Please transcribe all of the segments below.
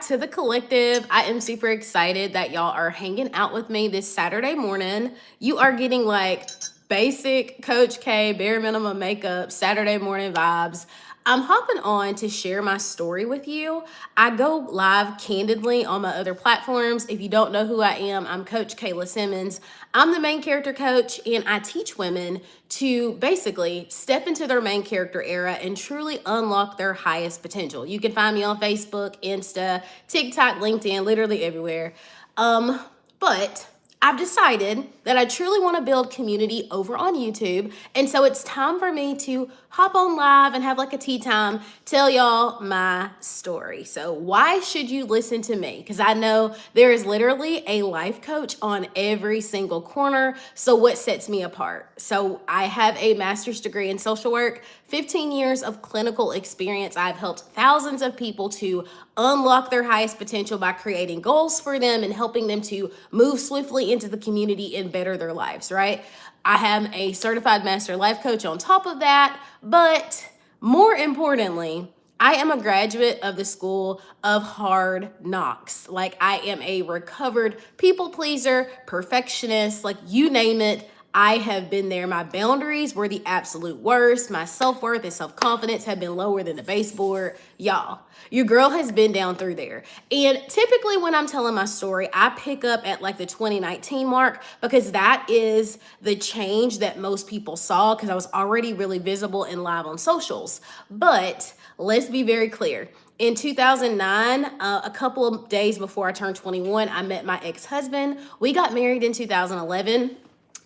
to the Collective. I am super excited that y'all are hanging out with me this Saturday morning. You are getting like basic Coach K, bare minimum makeup, Saturday morning vibes. I'm hopping on to share my story with you. I go live candidly on my other platforms. If you don't know who I am, I'm Coach Kayla Simmons. I'm the main character coach, and I teach women to basically step into their main character era and truly unlock their highest potential. You can find me on Facebook, Insta, TikTok, LinkedIn, literally everywhere. But I've decided that I truly want to build community over on YouTube. And so it's time for me to hop on live and have like a tea time, tell y'all my story. So why should you listen to me? Because I know there is literally a life coach on every single corner. So what sets me apart? So I have a master's degree in social work, 15 years of clinical experience. I've helped thousands of people to unlock their highest potential by creating goals for them and helping them to move swiftly into the community and better their lives, right? I am a certified master life coach on top of that, but more importantly, I am a graduate of the School of Hard Knocks. Like, I am a recovered people pleaser, perfectionist, like you name it. I have been there. My boundaries were the absolute worst. My self-worth and self-confidence have been lower than the baseboard. Y'all, your girl has been down through there. And typically when I'm telling my story, I pick up at like the 2019 mark because that is the change that most people saw because I was already really visible and live on socials. But let's be very clear. In 2009, a couple of days before I turned 21, I met my ex-husband. We got married in 2011.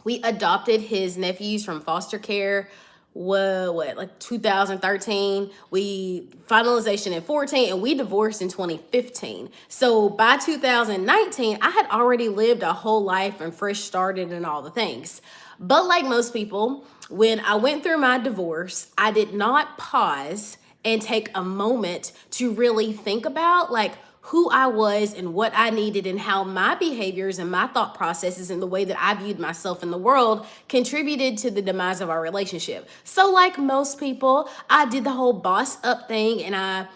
We adopted his nephews from foster care, like 2013. We finalization in 14, and we divorced in 2015. So by 2019, I had already lived a whole life and fresh started and all the things. But like most people, when I went through my divorce, I did not pause and take a moment to really think about like who I was and what I needed and how my behaviors and my thought processes and the way that I viewed myself in the world contributed to the demise of our relationship. So like most people, I did the whole boss up thing, and I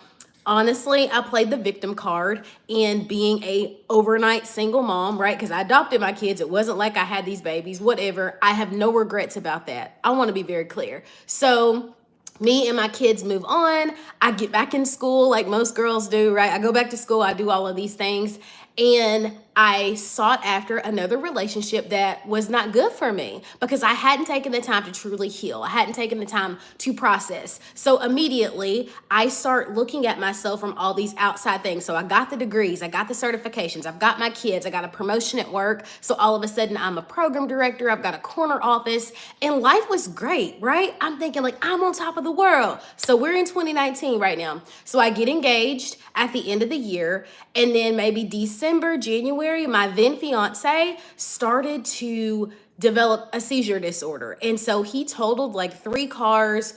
played the victim card in being a overnight single mom, right? Because I adopted my kids. It wasn't like I had these babies, whatever. I have no regrets about that. I want to be very clear. So me and my kids move on. I get back in school like most girls do, right? I go back to school, I do all of these things. And I sought after another relationship that was not good for me because I hadn't taken the time to truly heal. I hadn't taken the time to process. So immediately I start looking at myself from all these outside things. So I got the degrees, I got the certifications, I've got my kids, I got a promotion at work. So all of a sudden I'm a program director, I've got a corner office, and life was great, right? I'm thinking like I'm on top of the world. So we're in 2019 right now. So I get engaged at the end of the year, and then maybe December, January, my then fiance started to develop a seizure disorder. And so he totaled like 4 cars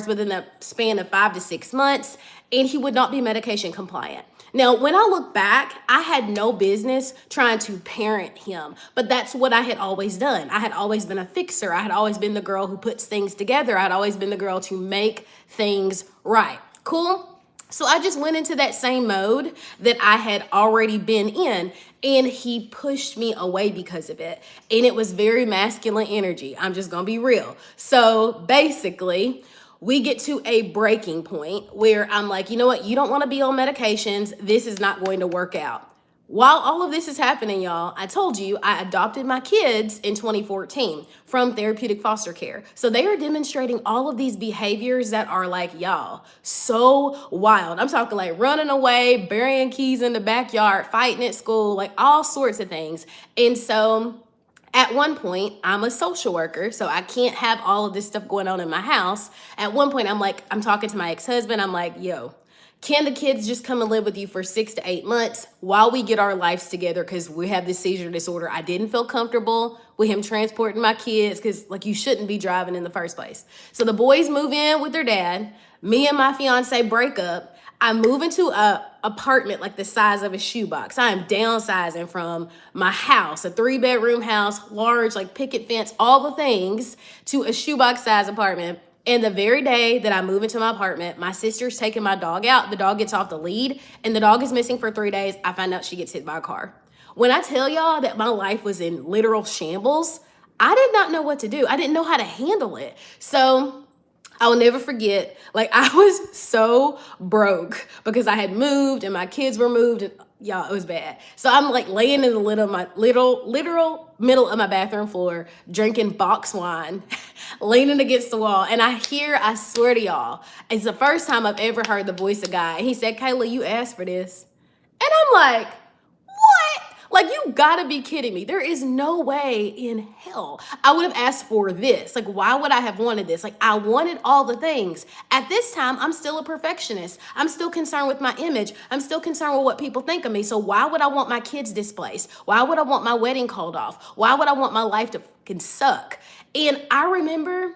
within the span of 5 to 6 months, and he would not be medication compliant. Now, when I look back, I had no business trying to parent him, but that's what I had always done. I had always been a fixer. I had always been the girl who puts things together. I had always been the girl to make things right. Cool? So I just went into that same mode that I had already been in, and he pushed me away because of it. And it was very masculine energy. I'm just gonna be real. So basically, we get to a breaking point where I'm like, you know what? You don't want to be on medications. This is not going to work out. While all of this is happening, y'all, I told you I adopted my kids in 2014 from therapeutic foster care. So they are demonstrating all of these behaviors that are like, y'all, so wild. I'm talking like running away, burying keys in the backyard, fighting at school, like all sorts of things. And so at one point, I'm a social worker, so I can't have all of this stuff going on in my house. At one point, I'm talking to my ex-husband. I'm like, yo, can the kids just come and live with you for 6 to 8 months while we get our lives together? Because we have this seizure disorder. I didn't feel comfortable with him transporting my kids because like you shouldn't be driving in the first place. So the boys move in with their dad. Me and my fiance break up. I move into a apartment like the size of a shoebox. I am downsizing from my house, a 3-bedroom house, large like picket fence, all the things, to a shoebox size apartment. And the very day that I move into my apartment, my sister's taking my dog out. The dog gets off the lead and the dog is missing for 3 days. I find out she gets hit by a car. When I tell y'all that my life was in literal shambles, I did not know what to do. I didn't know how to handle it. So I will never forget, like, I was so broke because I had moved and my kids were moved and y'all, it was bad. So I'm like laying in the literal middle of my bathroom floor, drinking box wine, leaning against the wall. And I swear to y'all, it's the first time I've ever heard the voice of God. And he said, Kayla, you asked for this. And I'm like, what? Like, you gotta be kidding me. There is no way in hell I would have asked for this. Like, why would I have wanted this? Like, I wanted all the things. At this time, I'm still a perfectionist. I'm still concerned with my image. I'm still concerned with what people think of me. So why would I want my kids displaced? Why would I want my wedding called off? Why would I want my life to fucking suck? And I remember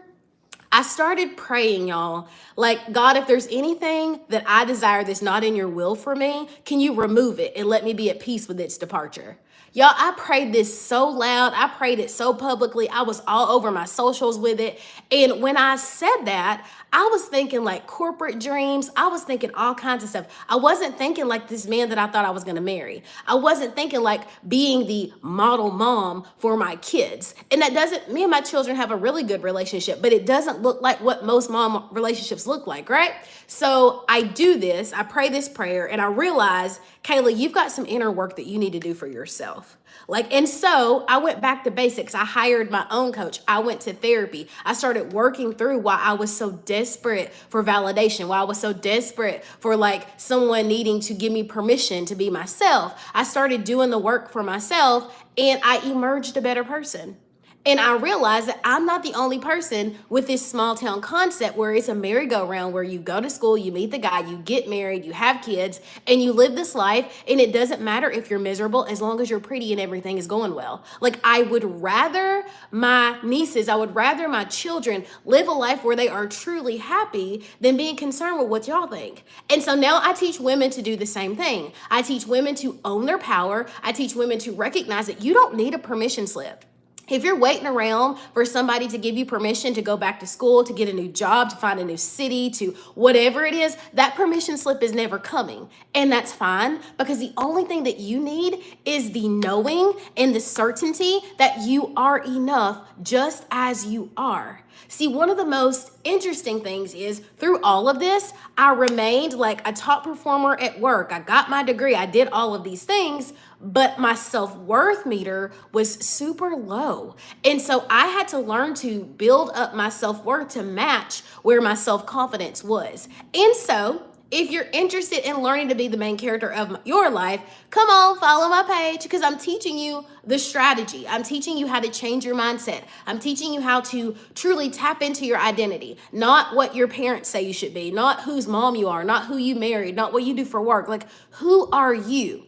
I started praying, y'all, like, God, if there's anything that I desire that's not in your will for me, can you remove it and let me be at peace with its departure? Y'all, I prayed this so loud. I prayed it so publicly. I was all over my socials with it. And when I said that, I was thinking like corporate dreams. I was thinking all kinds of stuff. I wasn't thinking like this man that I thought I was going to marry. I wasn't thinking like being the model mom for my kids. And that doesn't, me and my children have a really good relationship, but it doesn't look like what most mom relationships look like, right? So I do this, I pray this prayer, and I realize, Kayla, you've got some inner work that you need to do for yourself. Like, and so I went back to basics. I hired my own coach. I went to therapy. I started working through why I was so desperate for validation, why I was so desperate for like someone needing to give me permission to be myself. I started doing the work for myself and I emerged a better person. And I realized that I'm not the only person with this small town concept where it's a merry-go-round where you go to school, you meet the guy, you get married, you have kids, and you live this life. And it doesn't matter if you're miserable as long as you're pretty and everything is going well. Like, I would rather my nieces, I would rather my children live a life where they are truly happy than being concerned with what y'all think. And so now I teach women to do the same thing. I teach women to own their power. I teach women to recognize that you don't need a permission slip. If you're waiting around for somebody to give you permission to go back to school, to get a new job, to find a new city, to whatever it is, that permission slip is never coming. And that's fine, because the only thing that you need is the knowing and the certainty that you are enough just as you are. See, one of the most interesting things is through all of this, I remained like a top performer at work. I got my degree. I did all of these things, but my self-worth meter was super low. And so I had to learn to build up my self-worth to match where my self-confidence was. And so if you're interested in learning to be the main character of your life, come on, follow my page, because I'm teaching you the strategy. I'm teaching you how to change your mindset. I'm teaching you how to truly tap into your identity, not what your parents say you should be, not whose mom you are, not who you married, not what you do for work. Like, who are you?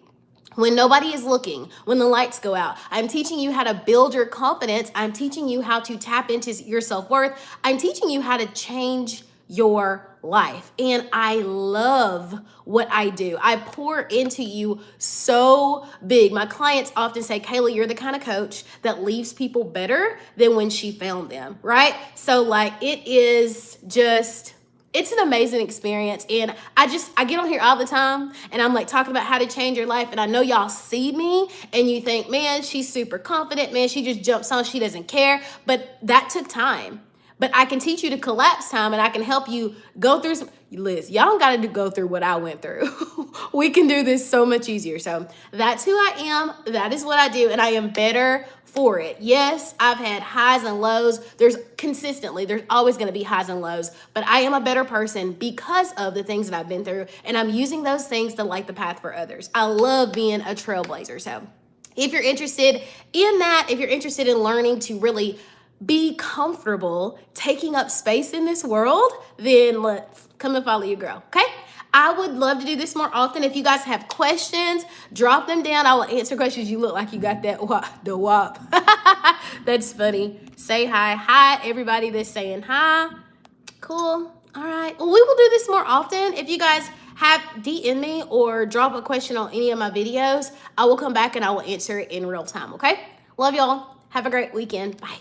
When nobody is looking, when the lights go out. I'm teaching you how to build your confidence. I'm teaching you how to tap into your self-worth. I'm teaching you how to change your life. And I love what I do. I pour into you so big. My clients often say, Kayla, you're the kind of coach that leaves people better than when she found them, right? So like, it is just, it's an amazing experience. And I get on here all the time and I'm like talking about how to change your life. And I know y'all see me and you think, man, she's super confident. Man, she just jumps on, she doesn't care. But that took time. But I can teach you to collapse time and I can help you go through some, Liz, y'all don't gotta go through what I went through. We can do this so much easier. So that's who I am. That is what I do. And I am better for it. Yes, I've had highs and lows. There's always gonna be highs and lows, but I am a better person because of the things that I've been through. And I'm using those things to light the path for others. I love being a trailblazer. So if you're interested in that, if you're interested in learning to really be comfortable taking up space in this world, then let's come and follow your girl, okay? I would love to do this more often. If you guys have questions, drop them down. I will answer questions. You look like you got that the wop. That's funny. Say hi. Hi, everybody that's saying hi. Cool. All right. Well, we will do this more often. If you guys have DM me or drop a question on any of my videos, I will come back and I will answer it in real time, okay? Love y'all. Have a great weekend. Bye.